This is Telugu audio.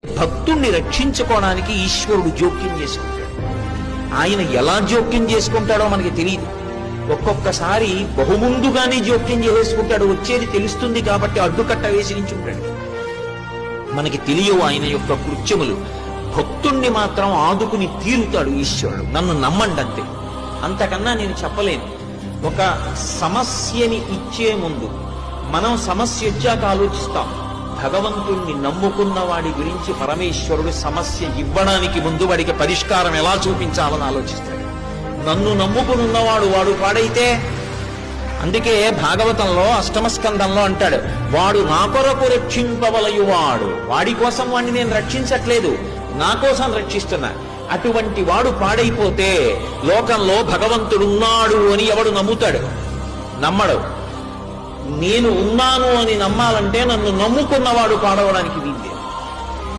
భక్తుణ్ణి రక్షించుకోవడానికి ఈశ్వరుడు జోక్యం చేసుకుంటాడు. ఆయన ఎలా జోక్యం చేసుకుంటాడో మనకి తెలియదు. ఒక్కొక్కసారి బహుముందుగానే జోక్యం చేసుకుంటాడు. వచ్చేది తెలుస్తుంది కాబట్టి అడ్డుకట్ట వేసి నించుంటాడు. మనకి తెలియవు ఆయన యొక్క కృత్యములు. భక్తుణ్ణి మాత్రం ఆదుకుని తీరుతాడు ఈశ్వరుడు. నన్ను నమ్మండి అంతే, అంతకన్నా నేను చెప్పలేను. ఒక సమస్యని ఇచ్చే ముందు మనం సమస్య వచ్చాక ఆలోచిస్తాం. భగవంతుణ్ణి నమ్ముకున్న వాడి గురించి పరమేశ్వరుడు సమస్య ఇవ్వడానికి ముందు వాడికి పరిష్కారం ఎలా చూపించాలని ఆలోచిస్తాడు. నన్ను నమ్ముకునున్నవాడు వాడు పాడైతే, అందుకే భాగవతంలో అష్టమ స్కంధంలో అంటాడు, వాడు నా కొరకు రక్షింపవలయువాడు. వాడి కోసం వాడిని నేను రక్షించట్లేదు, నా కోసం రక్షిస్తున్నా. అటువంటి వాడు పాడైపోతే లోకంలో భగవంతుడున్నాడు అని ఎవడు నమ్ముతాడు? నమ్మడు. నేను ఉన్నాను అని నమ్మాలంటే నన్ను నమ్ముకున్నవాడు పాడవడానికి వీల్లేదు.